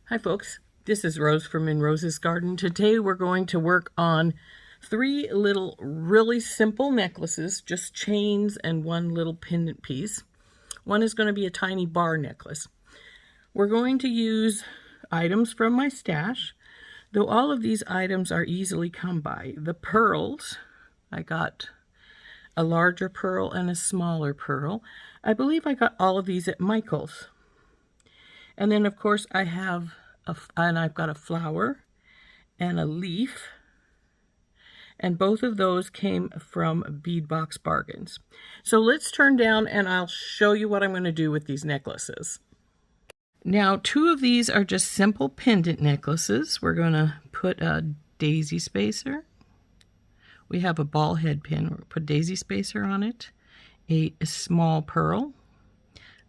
Hi folks, this is Rose from In Rose's Garden. Today we're going to work on 3 little really simple necklaces, just chains and 1 little pendant piece. One is going to be a tiny bar necklace. We're going to use items from my stash, though all of these items are easily come by. The pearls, I got a larger pearl and a smaller pearl. I believe I got all of these at Michael's. And then of course I have I've got a flower and a leaf, and both of those came from Bead Box Bargains. So let's turn down and I'll show you what I'm going to do with these necklaces. Now 2 of these are just simple pendant necklaces. We're going to put a daisy spacer. We have a ball head pin. We'll put daisy spacer on it. A small pearl.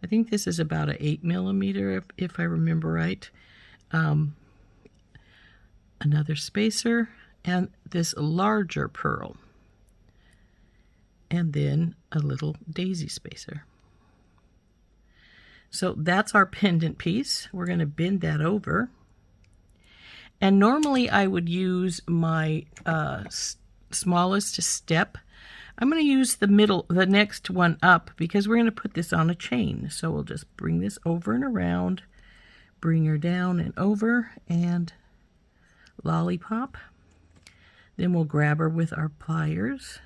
I think this is about an 8mm if I remember right. Another spacer and this larger pearl, and then a little daisy spacer. So that's our pendant piece. We're going to bend that over, and normally I would use my smallest step. I'm going to use the next one up, because we're going to put this on a chain. So we'll just bring this over and around, bring her down and over, and lollipop. Then we'll grab her with our pliers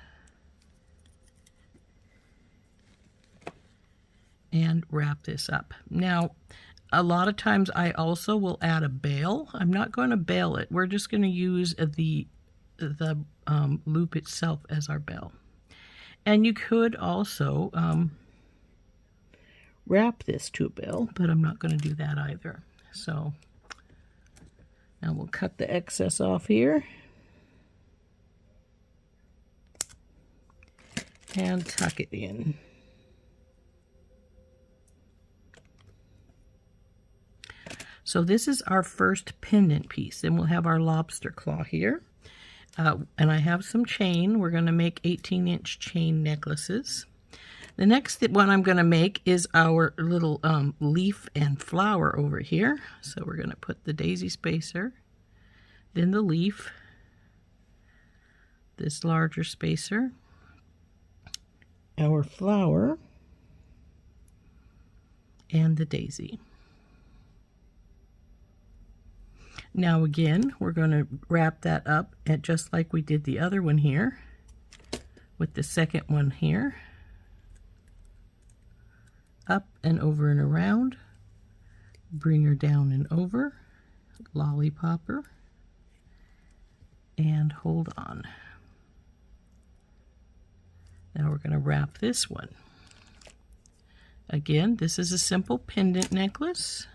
and wrap this up. Now, a lot of times I also will add a bail. I'm not going to bail it. We're just going to use the loop itself as our bail. And you could also wrap this to a bail, but I'm not going to do that either. So now we'll cut the excess off here and tuck it in. So this is our first pendant piece. Then we'll have our lobster claw here. And I have some chain. We're going to make 18-inch chain necklaces. The next one I'm going to make is our little leaf and flower over here. So we're going to put the daisy spacer, then the leaf, this larger spacer, our flower, and the daisy. Now again, we're going to wrap that up just like we did the other one here, with the second one here. Up and over and around, bring her down and over, lollipop her, and hold on. Now we're going to wrap this one. Again, this is a simple pendant necklace.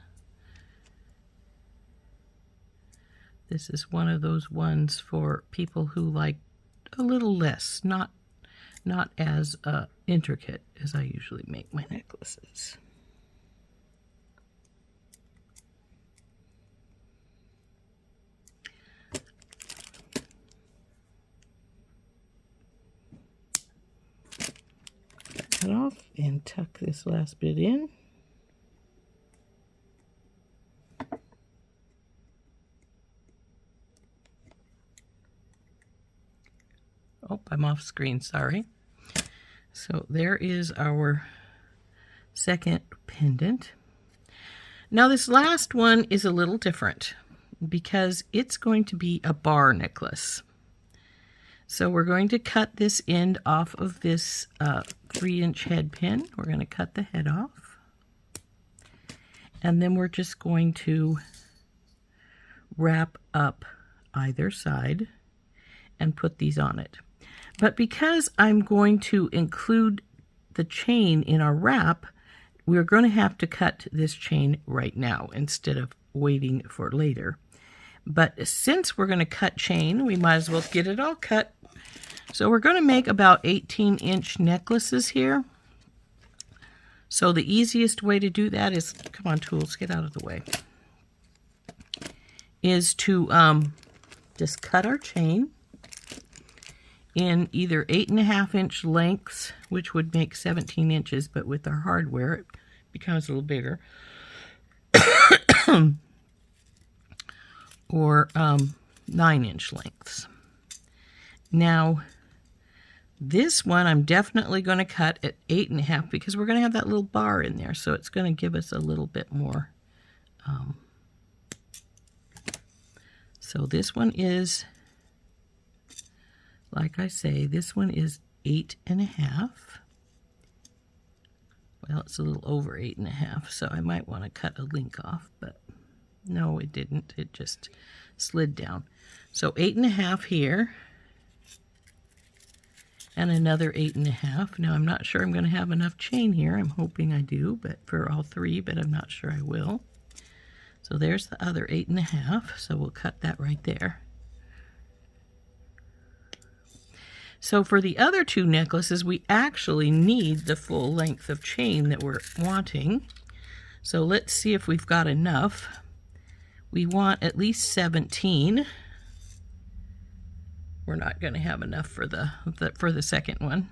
This is one of those ones for people who like a little less, not as intricate as I usually make my necklaces. Cut it off and tuck this last bit in. Oh, I'm off screen, sorry. So there is our second pendant. Now this last one is a little different because it's going to be a bar necklace. So we're going to cut this end off of this 3-inch head pin. We're going to cut the head off. And then we're just going to wrap up either side and put these on it. But because I'm going to include the chain in our wrap, we're going to have to cut this chain right now instead of waiting for later. But since we're going to cut chain, we might as well get it all cut. So we're going to make about 18-inch necklaces here. So the easiest way to do that is, come on tools, get out of the way, is to just cut our chain in either 8.5-inch lengths, which would make 17 inches, but with our hardware it becomes a little bigger. or 9-inch lengths. Now, this one I'm definitely going to cut at 8.5 because we're going to have that little bar in there, so it's going to give us a little bit more. So this one is, like I say, this one is 8.5. Well, it's a little over 8.5, so I might want to cut a link off, but no, it didn't. It just slid down. So 8.5 here, and another 8.5. Now, I'm not sure I'm going to have enough chain here. I'm hoping I do, but for all three, but I'm not sure I will. So there's the other 8.5, so we'll cut that right there. So for the other two necklaces, we actually need the full length of chain that we're wanting. So let's see if we've got enough. We want at least 17. We're not going to have enough for the second one.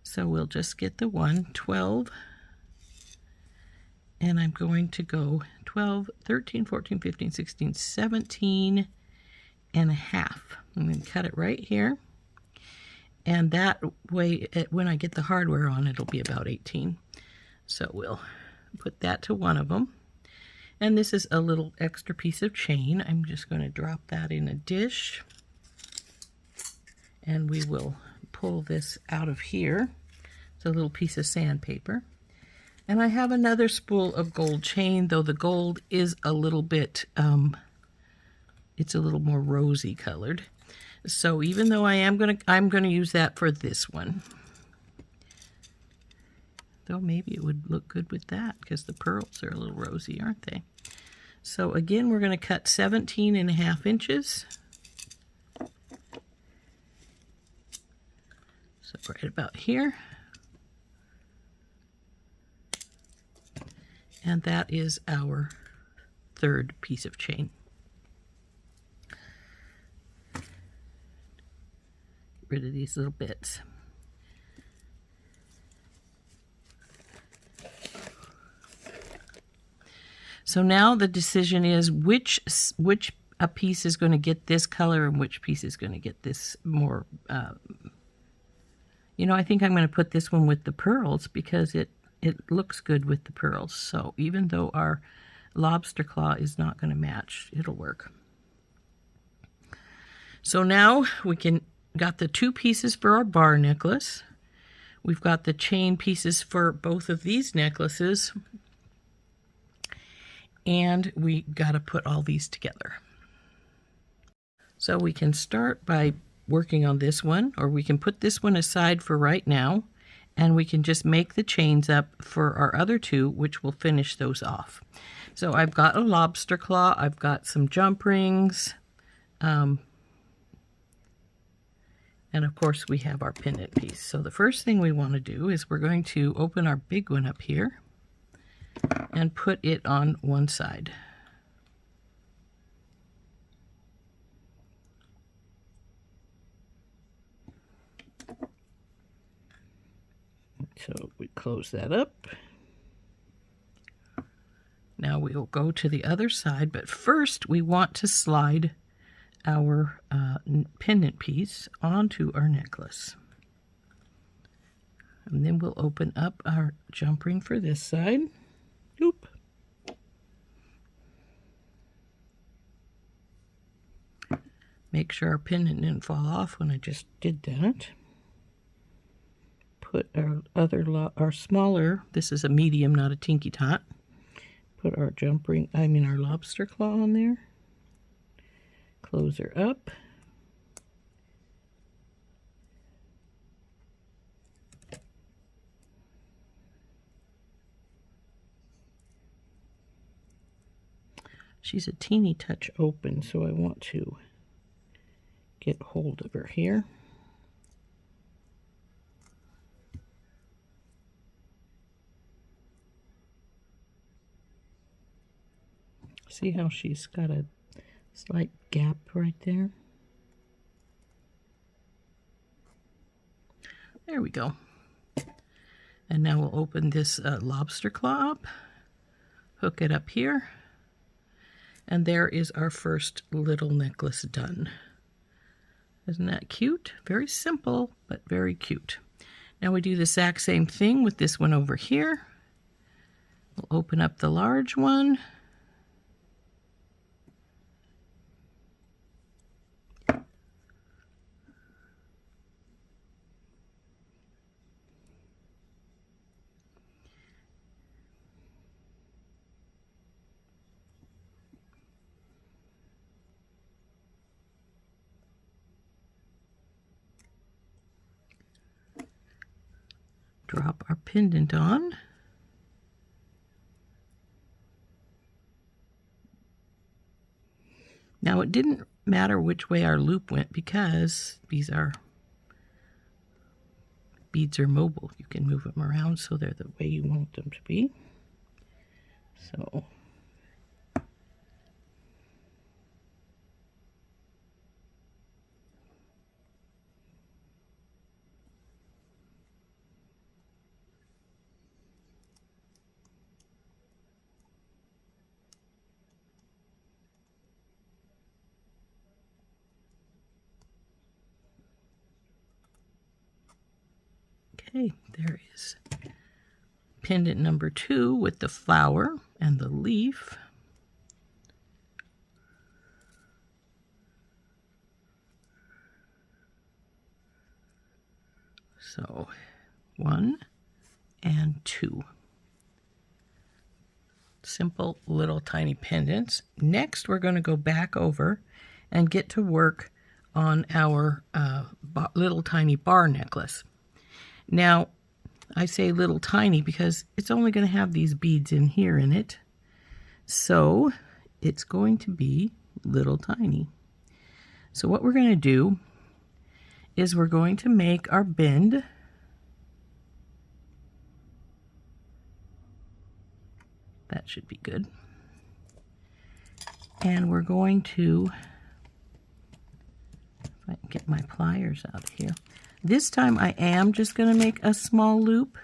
So we'll just get the 12. And I'm going to go 12, 13, 14, 15, 16, 17 and a half. I'm going to cut it right here. And that way, when I get the hardware on, it'll be about 18. So we'll put that to one of them. And this is a little extra piece of chain. I'm just going to drop that in a dish. And we will pull this out of here. It's a little piece of sandpaper. And I have another spool of gold chain, though the gold is a little bit, it's a little more rosy colored. So even though I'm gonna use that for this one. Though maybe it would look good with that because the pearls are a little rosy, aren't they? So again, we're gonna cut 17.5 inches. So right about here. And that is our third piece of chain. Get rid of these little bits. So now the decision is which a piece is going to get this color and which piece is going to get this more, you know, I think I'm going to put this one with the pearls because it looks good with the pearls. So even though our lobster claw is not going to match, it'll work. So now we got the two pieces for our bar necklace. We've got the chain pieces for both of these necklaces. And we got to put all these together. So we can start by working on this one, or we can put this one aside for right now. And we can just make the chains up for our other two, which will finish those off. So I've got a lobster claw, I've got some jump rings, and of course we have our pendant piece. So the first thing we want to do is we're going to open our big one up here and put it on one side. So we close that up. Now we will go to the other side, but first we want to slide our pendant piece onto our necklace. And then we'll open up our jump ring for this side. Oop. Make sure our pendant didn't fall off when I just did that. Put our smaller, this is a medium, not a tinky tot. Put our jump ring, our lobster claw on there. Close her up. She's a teeny touch open, so I want to get hold of her here. See how she's got a slight gap right there? There we go. And now we'll open this lobster claw up, hook it up here, And there is our first little necklace done. Isn't that cute? Very simple, but very cute. Now we do the exact same thing with this one over here. We'll open up the large one. Drop our pendant on. Now it didn't matter which way our loop went because beads are mobile. You can move them around so they're the way you want them to be. So okay, there is pendant number 2 with the flower and the leaf. So 1 and 2. Simple little tiny pendants. Next we're going to go back over and get to work on our little tiny bar necklace. Now I say little tiny because it's only going to have these beads in here in it. So it's going to be little tiny. So what we're going to do is we're going to make our bend. That should be good. And we're going to, if I can get my pliers out of here. This time I am just going to make a small loop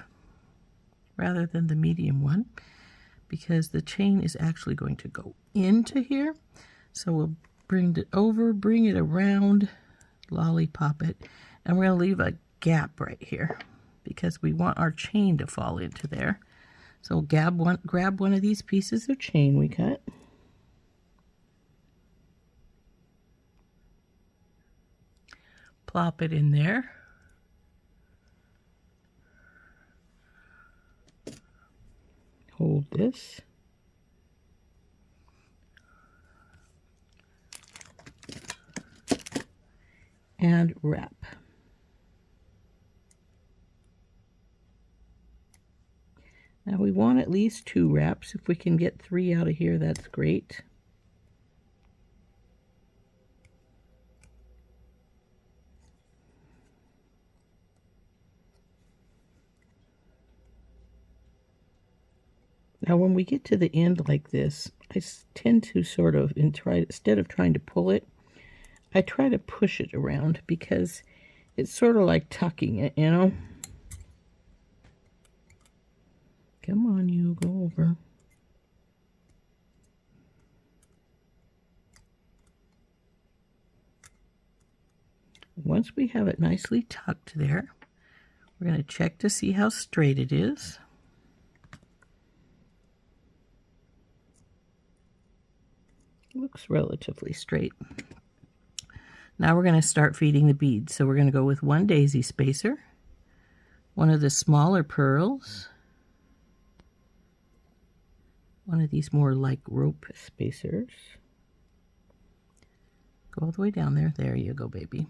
rather than the medium one because the chain is actually going to go into here. So we'll bring it over, bring it around, lollipop it, and we're going to leave a gap right here because we want our chain to fall into there. So grab one of these pieces of chain we cut. Plop it in there. Hold this. And wrap. Now we want at least 2 wraps. If we can get 3 out of here, that's great. Now when we get to the end like this, I tend to sort of, instead of trying to pull it, I try to push it around because it's sort of like tucking it, you know? Come on, you, go over. Once we have it nicely tucked there, we're going to check to see how straight it is. Looks relatively straight. Now we're going to start feeding the beads. So we're going to go with 1 daisy spacer, one of the smaller pearls, one of these more like rope spacers. Go all the way down there. There you go, baby.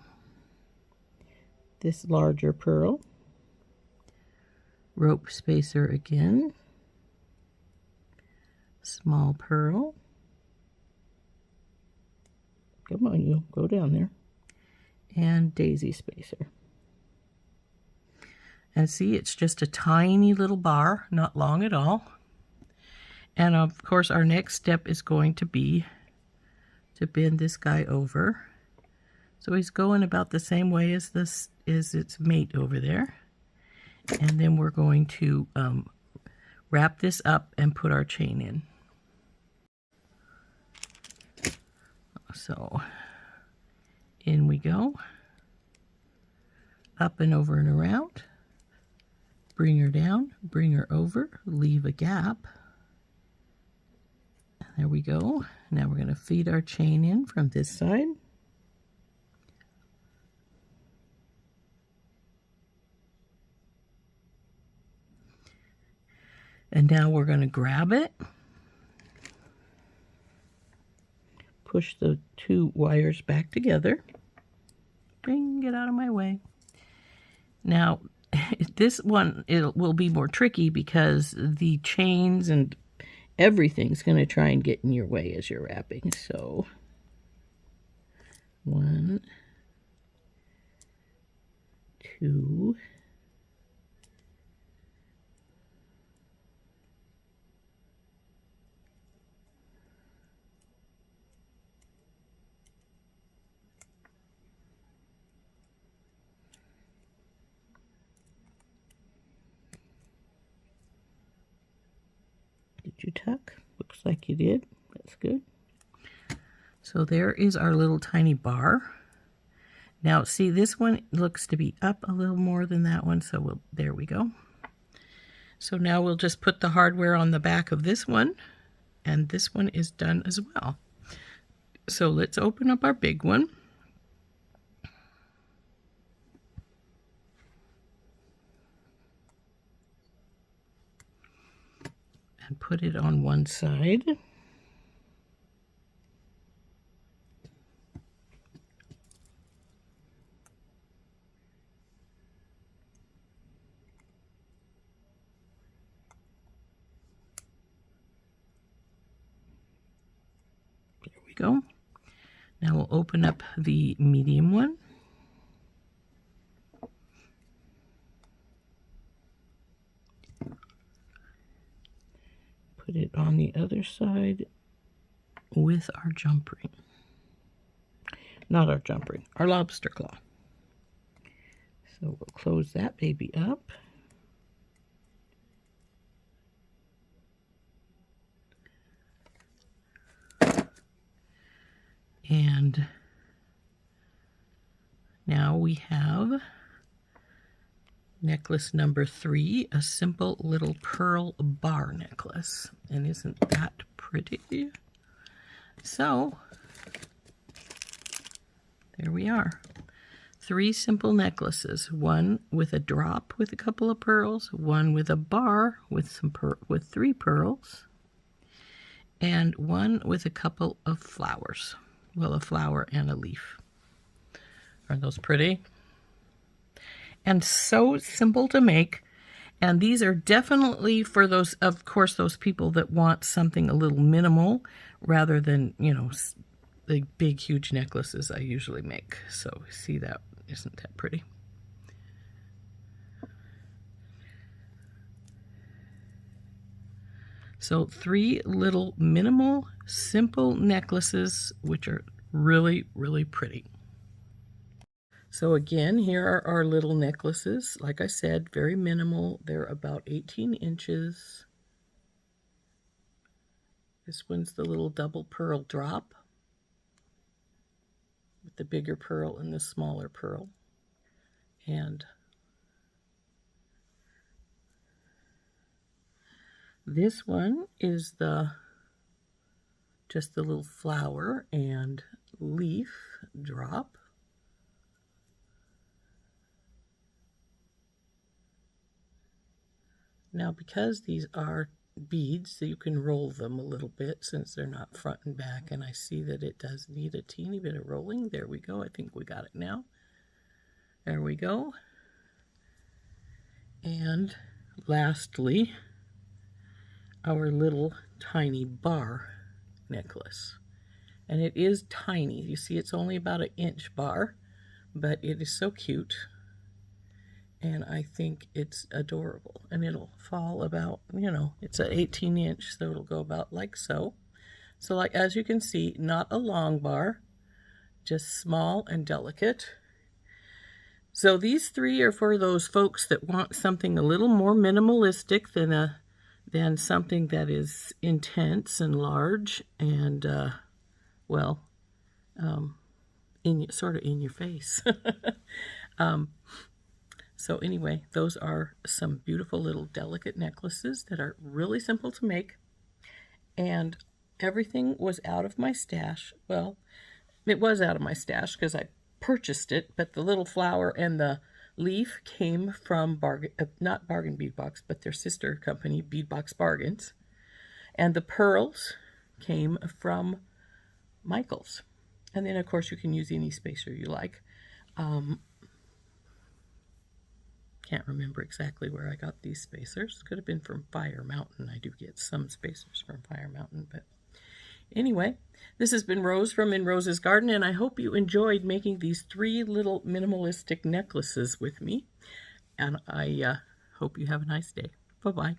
This larger pearl, rope spacer again, small pearl. Come on, you, go down there. And daisy spacer. And see, it's just a tiny little bar, not long at all. And of course, our next step is going to be to bend this guy over. So he's going about the same way as this is its mate over there. And then we're going to wrap this up and put our chain in. So in we go, up and over and around, bring her down, bring her over, leave a gap. There we go. Now we're going to feed our chain in from this side. And now we're going to grab it, push the two wires back together. Bing, get out of my way. Now, this one, it will be more tricky because the chains and everything's going to try and get in your way as you're wrapping. So, 1, 2, did you tuck? Looks like you did. That's good. So there is our little tiny bar. Now see, this one looks to be up a little more than that one, so there we go. So now we'll just put the hardware on the back of this one, and this one is done as well. So let's open up our big one. And put it on one side. There we go. Now we'll open up the medium one. Put it on the other side with our jump ring. Not our jump ring, our lobster claw. So we'll close that baby up. And now we have necklace number 3, a simple little pearl bar necklace. And isn't that pretty? So, there we are. 3 simple necklaces. One with a drop with a couple of pearls, one with a bar with with 3 pearls, and one with a couple of flowers. Well, a flower and a leaf. Aren't those pretty? And so simple to make. And these are definitely for those, of course, those people that want something a little minimal rather than, you know, the big, huge necklaces I usually make. So see that? Isn't that pretty? So 3 little minimal, simple necklaces, which are really, really pretty. So again, here are our little necklaces. Like I said, very minimal. They're about 18 inches. This one's the little double pearl drop with the bigger pearl and the smaller pearl. And this one is just the little flower and leaf drop. Now, because these are beads, so you can roll them a little bit since they're not front and back, and I see that it does need a teeny bit of rolling. There we go. I think we got it now. There we go. And lastly, our little tiny bar necklace. And it is tiny. You see, it's only about an inch bar, but it is so cute. And I think it's adorable. And it'll fall about, you know, it's an 18 inch, so it'll go about like so. So like, as you can see, not a long bar, just small and delicate. So these 3 are for those folks that want something a little more minimalistic than something that is intense and large and, well, sort of in your face. So anyway, those are some beautiful little delicate necklaces that are really simple to make. And everything was out of my stash. Well, it was out of my stash because I purchased it, but the little flower and the leaf came from not Bargain Beadbox, but their sister company, Beadbox Bargains. And the pearls came from Michael's. And then, of course, you can use any spacer you like. Can't remember exactly where I got these spacers. Could have been from Fire Mountain. I do get some spacers from Fire Mountain, but anyway, this has been Rose from In Rose's Garden, and I hope you enjoyed making these 3 little minimalistic necklaces with me. And I hope you have a nice day. Bye-bye.